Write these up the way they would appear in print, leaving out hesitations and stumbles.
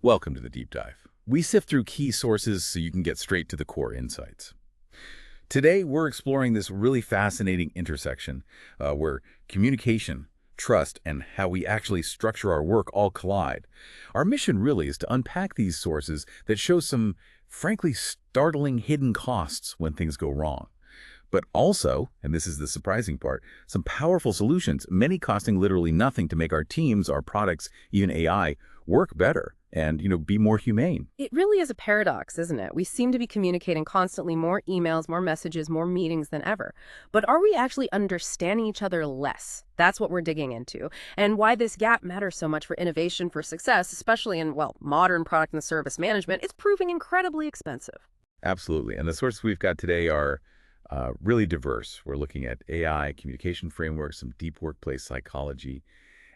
Welcome to the Deep Dive. We sift through key sources so you can get straight to the core insights. Today, we're exploring this really fascinating intersection where communication, trust, and how we actually structure our work all collide. Our mission really is to unpack these sources that show some, frankly, startling hidden costs when things go wrong. But also, and this is the surprising part, some powerful solutions, many costing literally nothing to make our teams, our products, even AI, work better and, be more humane. It really is a paradox, isn't it? We seem to be communicating constantly more emails, more messages, more meetings than ever. But are we actually understanding each other less? That's what we're digging into, and why this gap matters so much for innovation, for success, especially in, well, modern product and service management. It's proving incredibly expensive. Absolutely. And the sources we've got today are really diverse. We're looking at AI, communication frameworks, some deep workplace psychology,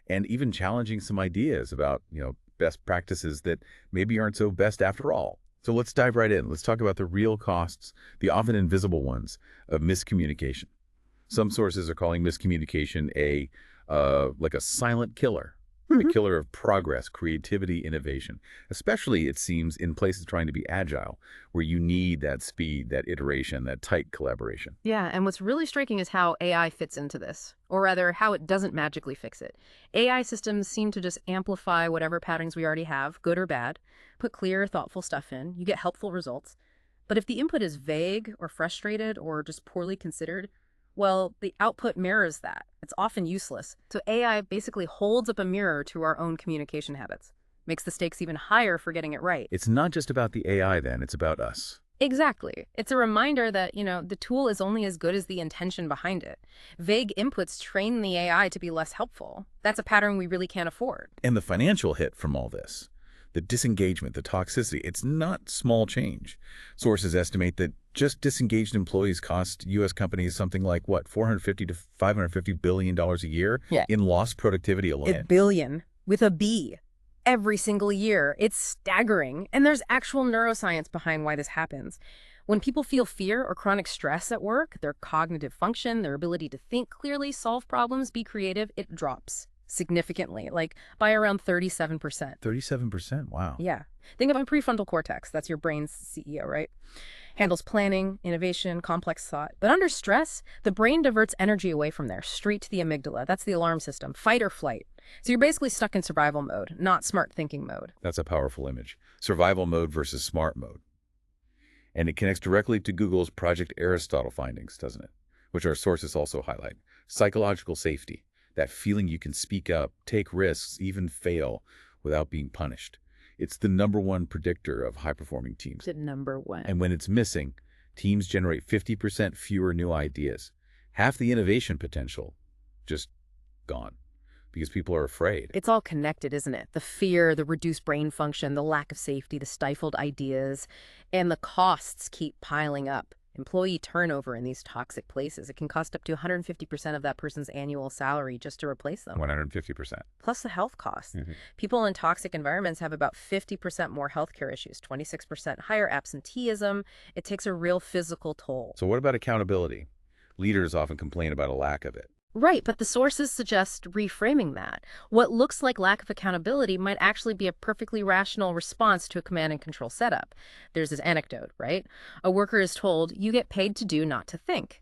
and even challenging some ideas about, best practices that maybe aren't so best after all. So let's dive right in. Let's talk about the real costs, the often invisible ones, of miscommunication. Some sources are calling miscommunication like a silent killer. The killer of progress, creativity, innovation, especially, it seems, in places trying to be agile, where you need that speed, that iteration, that tight collaboration. Yeah, and what's really striking is how AI fits into this, or rather, how it doesn't magically fix it. AI systems seem to just amplify whatever patterns we already have, good or bad, put clear, thoughtful stuff in, you get helpful results. But if the input is vague or frustrated or just poorly considered, well, the output mirrors that. It's often useless. So AI basically holds up a mirror to our own communication habits, makes the stakes even higher for getting it right. It's not just about the AI then, it's about us. Exactly. It's a reminder that, the tool is only as good as the intention behind it. Vague inputs train the AI to be less helpful. That's a pattern we really can't afford. And the financial hit from all this, the disengagement, the toxicity, it's not small change. Sources estimate that just disengaged employees cost U.S. companies something like, what, $450 to $550 billion a year Yeah. in lost productivity A alone. billion with a B every single year. It's staggering. And there's actual neuroscience behind why this happens. When people feel fear or chronic stress at work, their cognitive function, their ability to think clearly, solve problems, be creative, it drops significantly, like by around 37%. 37%, wow. Yeah. Think of a prefrontal cortex. That's your brain's CEO, right? Handles planning, innovation, complex thought. But under stress, the brain diverts energy away from there, straight to the amygdala. That's the alarm system, fight or flight. So you're basically stuck in survival mode, not smart thinking mode. That's a powerful image. Survival mode versus smart mode. And it connects directly to Google's Project Aristotle findings, doesn't it? Which our sources also highlight. Psychological safety, that feeling you can speak up, take risks, even fail without being punished. It's the #1 predictor of high-performing teams. The number one. And when it's missing, teams generate 50% fewer new ideas. Half the innovation potential just gone because people are afraid. It's all connected, isn't it? The fear, the reduced brain function, the lack of safety, the stifled ideas, and the costs keep piling up. Employee turnover in these toxic places, it can cost up to 150% of that person's annual salary just to replace them. 150%. Plus the health costs. People in toxic environments have about 50% more healthcare issues, 26% higher absenteeism. It takes a real physical toll. So what about accountability? Leaders often complain about a lack of it. Right, but the sources suggest reframing that. What looks like lack of accountability might actually be a perfectly rational response to a command and control setup. There's this anecdote, right? A worker is told, you get paid to do, not to think.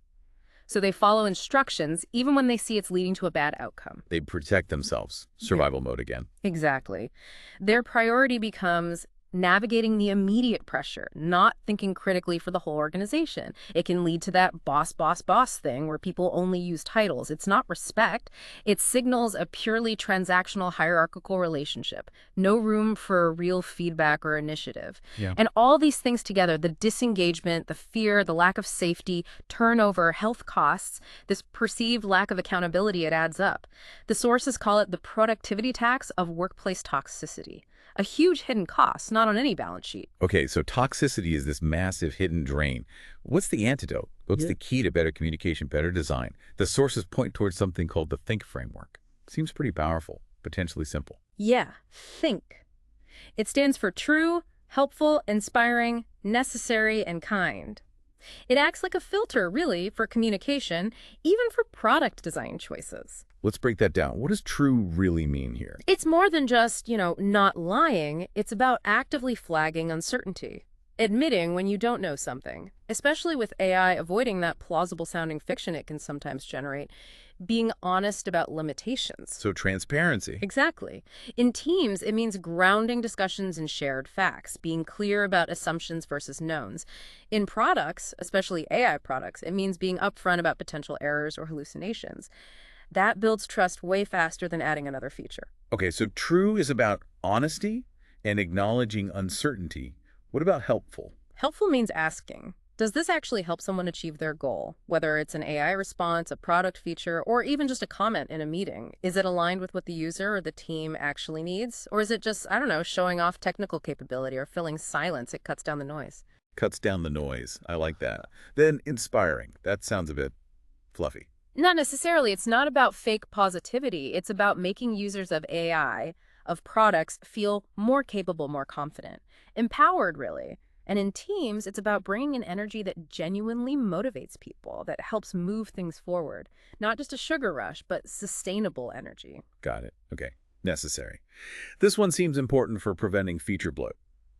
So they follow instructions even when they see it's leading to a bad outcome. They protect themselves. Survival mode again. Exactly. Their priority becomes navigating the immediate pressure, not thinking critically for the whole organization. It can lead to that boss, boss, boss thing where people only use titles. It's not respect. It signals a purely transactional hierarchical relationship. No room for real feedback or initiative. Yeah. And all these things together, the disengagement, the fear, the lack of safety, turnover, health costs, this perceived lack of accountability, it adds up. The sources call it the productivity tax of workplace toxicity. A huge hidden cost, not on any balance sheet. Okay, so toxicity is this massive hidden drain. What's the antidote? What's the key to better communication, better design? The sources point towards something called the THINK framework. Seems pretty powerful, potentially simple. Yeah, think. It stands for true, helpful, inspiring, necessary, and kind. It acts like a filter, really, for communication, even for product design choices. Let's break that down. What does true really mean here? It's more than just, not lying. It's about actively flagging uncertainty, admitting when you don't know something, especially with AI avoiding that plausible-sounding fiction it can sometimes generate, being honest about limitations. So transparency. Exactly. In teams, it means grounding discussions in shared facts, being clear about assumptions versus knowns. In products, especially AI products, it means being upfront about potential errors or hallucinations. That builds trust way faster than adding another feature. Okay, so true is about honesty and acknowledging uncertainty. What about helpful? Helpful means asking, does this actually help someone achieve their goal? Whether it's an AI response, a product feature, or even just a comment in a meeting. Is it aligned with what the user or the team actually needs? Or is it just, I don't know, showing off technical capability or filling silence? It cuts down the noise. Cuts down the noise. I like that. Then inspiring. That sounds a bit fluffy. Not necessarily. It's not about fake positivity. It's about making users of AI, of products, feel more capable, more confident, empowered, really. And in teams, it's about bringing an energy that genuinely motivates people, that helps move things forward. Not just a sugar rush, but sustainable energy. Got it. Okay. Necessary. This one seems important for preventing feature bloat.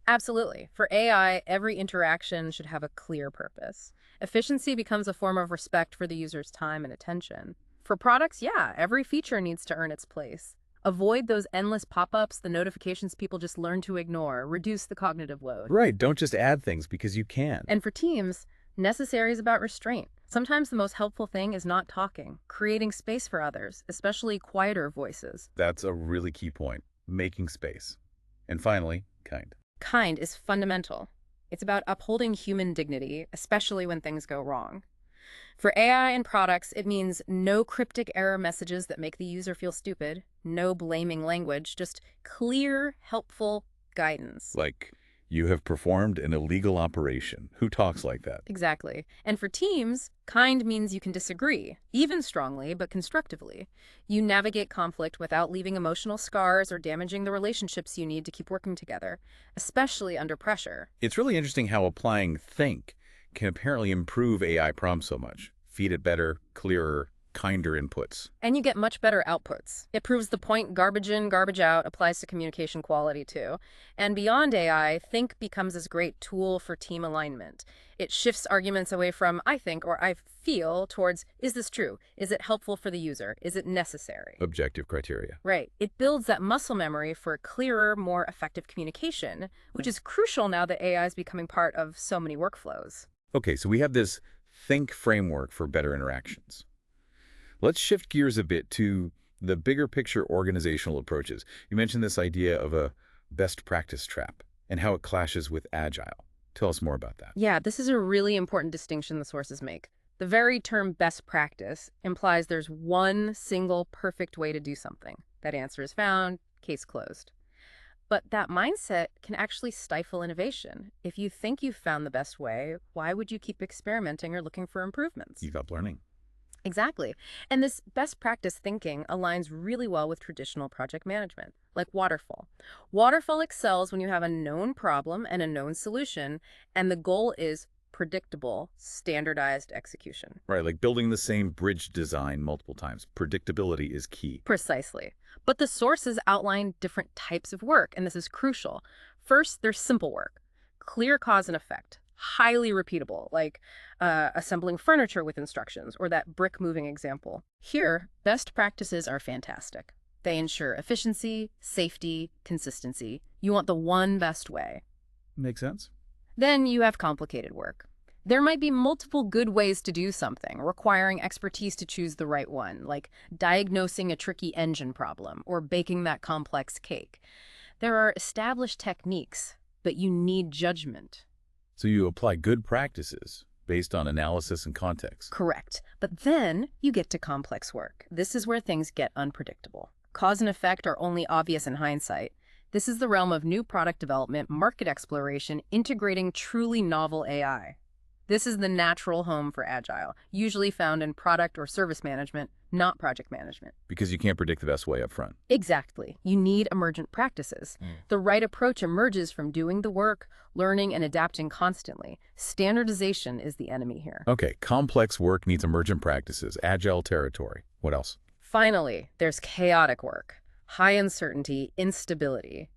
Absolutely. For AI, every interaction should have a clear purpose. Efficiency becomes a form of respect for the user's time and attention. For products, yeah, every feature needs to earn its place. Avoid those endless pop-ups, the notifications people just learn to ignore. Reduce the cognitive load. Right. Don't just add things because you can. And for teams, necessary is about restraint. Sometimes the most helpful thing is not talking, creating space for others, especially quieter voices. That's a really key point. Making space. And finally, kind. Kind is fundamental. It's about upholding human dignity, especially when things go wrong. For AI and products, it means no cryptic error messages that make the user feel stupid, no blaming language, just clear, helpful guidance. Like, you have performed an illegal operation. Who talks like that? Exactly. And for teams, kind means you can disagree, even strongly, but constructively. You navigate conflict without leaving emotional scars or damaging the relationships you need to keep working together, especially under pressure. It's really interesting how applying think can apparently improve AI prompts so much. Feed it better, clearer, kinder inputs. And you get much better outputs. It proves the point garbage in, garbage out applies to communication quality too. And beyond AI, think becomes this great tool for team alignment. It shifts arguments away from I think or I feel towards is this true? Is it helpful for the user? Is it necessary? Objective criteria. Right. It builds that muscle memory for clearer, more effective communication, which is crucial now that AI is becoming part of so many workflows. Okay, so we have this think framework for better interactions. Let's shift gears a bit to the bigger picture organizational approaches. You mentioned this idea of a best practice trap and how it clashes with agile. Tell us more about that. Yeah, this is a really important distinction the sources make. The very term best practice implies there's one single perfect way to do something. That answer is found, case closed. But that mindset can actually stifle innovation. If you think you've found the best way, why would you keep experimenting or looking for improvements? Give up learning. Exactly. And this best practice thinking aligns really well with traditional project management, like waterfall. Waterfall excels when you have a known problem and a known solution, and the goal is predictable, standardized execution. Right, like building the same bridge design multiple times. Predictability is key. Precisely. But the sources outline different types of work, and this is crucial. First, there's simple work, clear cause and effect, highly repeatable, like assembling furniture with instructions, or that brick moving example. Here, best practices are fantastic. They ensure efficiency, safety, consistency. You want the one best way. Makes sense. Then you have complicated work. There might be multiple good ways to do something, requiring expertise to choose the right one, like diagnosing a tricky engine problem or baking that complex cake. There are established techniques, but you need judgment. So you apply good practices based on analysis and context. Correct. But then you get to complex work. This is where things get unpredictable. Cause and effect are only obvious in hindsight. This is the realm of new product development, market exploration, integrating truly novel AI. This is the natural home for Agile, usually found in product or service management, not project management. Because you can't predict the best way up front. Exactly. You need emergent practices. The right approach emerges from doing the work, learning, and adapting constantly. Standardization is the enemy here. Okay, complex work needs emergent practices, agile territory. What else? Finally, there's chaotic work, high uncertainty, instability.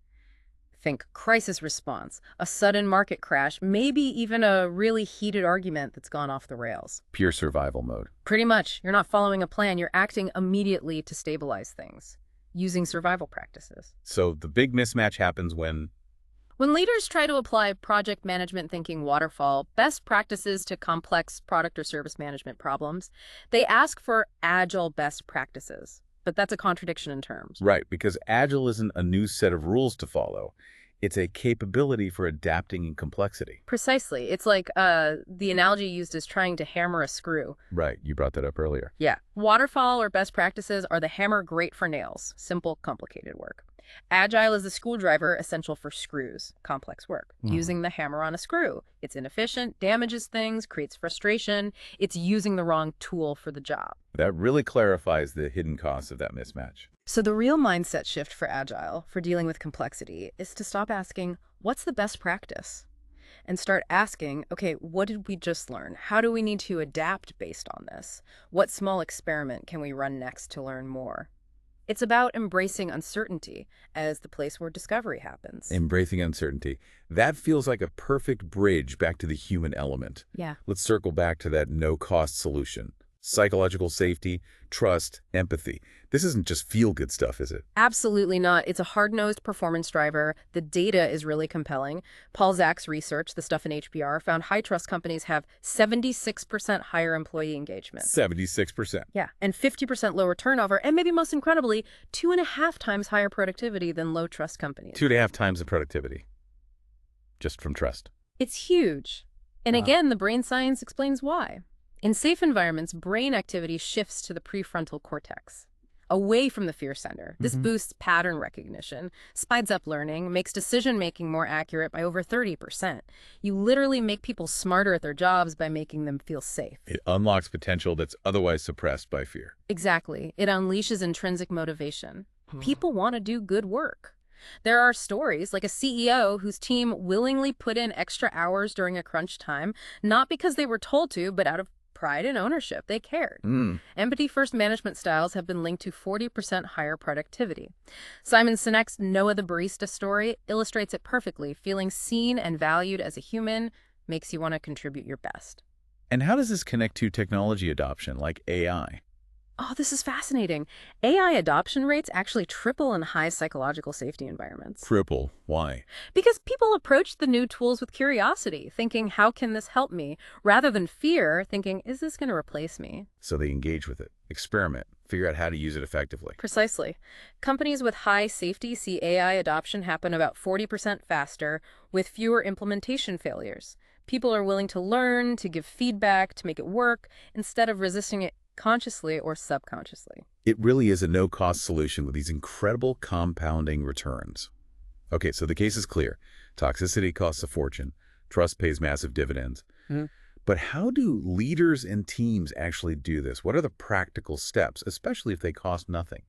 Think crisis response, a sudden market crash, maybe even a really heated argument that's gone off the rails. Pure survival mode. Pretty much, you're not following a plan, you're acting immediately to stabilize things, using survival practices. So the big mismatch happens When leaders try to apply project management thinking waterfall, best practices to complex product or service management problems, they ask for agile best practices. But that's a contradiction in terms. right, because Agile isn't a new set of rules to follow. It's a capability for adapting in complexity. Precisely. It's like the analogy used is trying to hammer a screw. Right, you brought that up earlier. Yeah. Waterfall or best practices are the hammer great for nails, simple, complicated work. Agile is the screwdriver essential for screws, complex work. Using the hammer on a screw. It's inefficient, damages things, creates frustration. It's using the wrong tool for the job. That really clarifies the hidden costs of that mismatch. So the real mindset shift for Agile, for dealing with complexity, is to stop asking, what's the best practice? And start asking, okay, what did we just learn? How do we need to adapt based on this? What small experiment can we run next to learn more? It's about embracing uncertainty as the place where discovery happens. Embracing uncertainty. That feels like a perfect bridge back to the human element. Yeah. Let's circle back to that no-cost solution. Psychological safety, trust, empathy. This isn't just feel-good stuff, is it? Absolutely not. It's a hard-nosed performance driver. The data is really compelling. Paul Zach's research, the stuff in HBR, found high-trust companies have 76% higher employee engagement. 76%. Yeah, and 50% lower turnover, and maybe most incredibly, 2.5 times higher productivity than low-trust companies. 2.5 times the productivity. Just from trust. It's huge. And again, the brain science explains why. In safe environments, brain activity shifts to the prefrontal cortex, away from the fear center. This boosts pattern recognition, speeds up learning, makes decision-making more accurate by over 30%. You literally make people smarter at their jobs by making them feel safe. It unlocks potential that's otherwise suppressed by fear. Exactly. It unleashes intrinsic motivation. People want to do good work. There are stories like a CEO whose team willingly put in extra hours during a crunch time, not because they were told to, but out of pride and ownership. They cared. Empathy-first management styles have been linked to 40% higher productivity. Simon Sinek's Noah the Barista story illustrates it perfectly. Feeling seen and valued as a human makes you want to contribute your best. And how does this connect to technology adoption, like AI? Oh, this is fascinating. AI adoption rates actually triple in high psychological safety environments. Triple. Why? Because people approach the new tools with curiosity, thinking, how can this help me? Rather than fear, thinking, is this going to replace me? So they engage with it, experiment, figure out how to use it effectively. Precisely. Companies with high safety see AI adoption happen about 40% faster with fewer implementation failures. People are willing to learn, to give feedback, to make it work, instead of resisting it consciously or subconsciously. It really is a no-cost solution with these incredible compounding returns. Okay, so the case is clear. Toxicity costs a fortune. Trust pays massive dividends. But how do leaders and teams actually do this? What are the practical steps, especially if they cost nothing?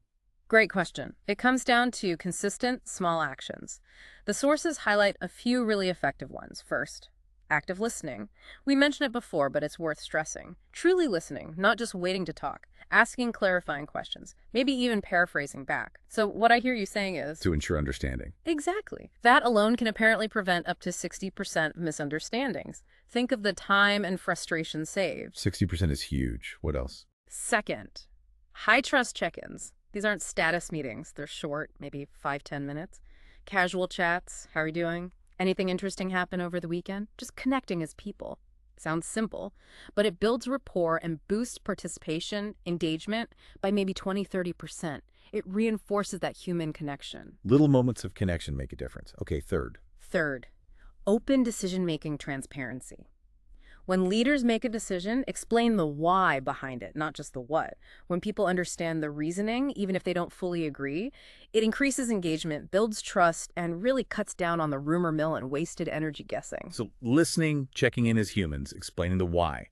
Great question. It comes down to consistent, small actions. The sources highlight a few really effective ones. First, active listening. We mentioned it before, but it's worth stressing. Truly listening, not just waiting to talk. Asking clarifying questions, maybe even paraphrasing back. So what I hear you saying is... To ensure understanding. Exactly. That alone can apparently prevent up to 60% of misunderstandings. Think of the time and frustration saved. 60% is huge. What else? Second, high-trust check-ins. These aren't status meetings. They're short, maybe 5-10 minutes. Casual chats. How are you doing? Anything interesting happen over the weekend? Just connecting as people. Sounds simple, but it builds rapport and boosts participation, engagement by maybe 20-30%. It reinforces that human connection. Little moments of connection make a difference. Okay, third. Third, open decision-making transparency. When leaders make a decision, explain the why behind it, not just the what. When people understand the reasoning, even if they don't fully agree, it increases engagement, builds trust, and really cuts down on the rumor mill and wasted energy guessing. So listening, checking in as humans, explaining the why.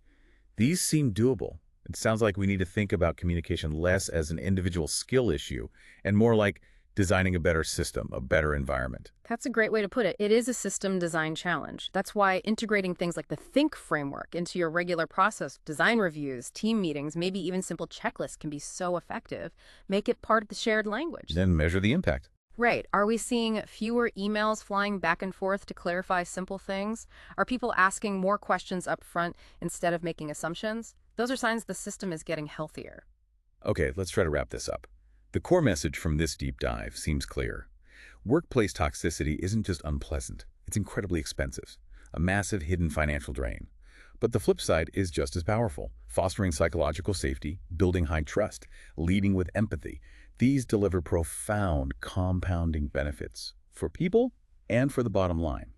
These seem doable. It sounds like we need to think about communication less as an individual skill issue and more like designing a better system, a better environment. That's a great way to put it. It is a system design challenge. That's why integrating things like the Think framework into your regular process, design reviews, team meetings, maybe even simple checklists can be so effective. Make it part of the shared language. Then measure the impact. Right. Are we seeing fewer emails flying back and forth to clarify simple things? Are people asking more questions up front instead of making assumptions? Those are signs the system is getting healthier. Okay, let's try to wrap this up. The core message from this deep dive seems clear. Workplace toxicity isn't just unpleasant, it's incredibly expensive, a massive hidden financial drain. But the flip side is just as powerful, fostering psychological safety, building high trust, leading with empathy. These deliver profound compounding benefits for people and for the bottom line.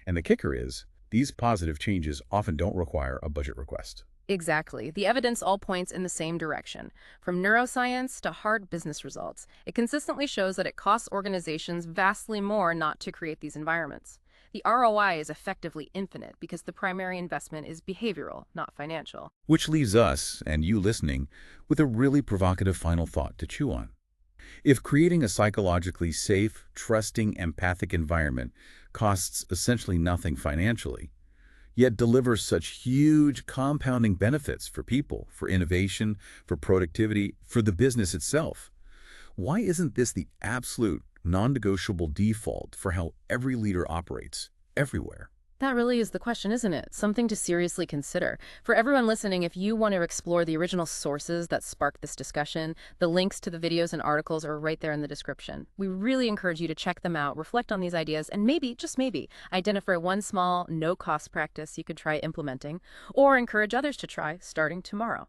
And the kicker is, these positive changes often don't require a budget request. Exactly. The evidence all points in the same direction. From neuroscience to hard business results, it consistently shows that it costs organizations vastly more not to create these environments. The ROI is effectively infinite because the primary investment is behavioral, not financial. Which leaves us, and you listening, with a really provocative final thought to chew on. If creating a psychologically safe, trusting, empathic environment costs essentially nothing financially, yet delivers such huge compounding benefits for people, for innovation, for productivity, for the business itself, why isn't this the absolute, non-negotiable default for how every leader operates, everywhere? That really is the question, isn't it? Something to seriously consider. For everyone listening, if you want to explore the original sources that sparked this discussion, the links to the videos and articles are right there in the description. We really encourage you to check them out, reflect on these ideas, and maybe, just maybe, identify one small, no-cost practice you could try implementing, or encourage others to try starting tomorrow.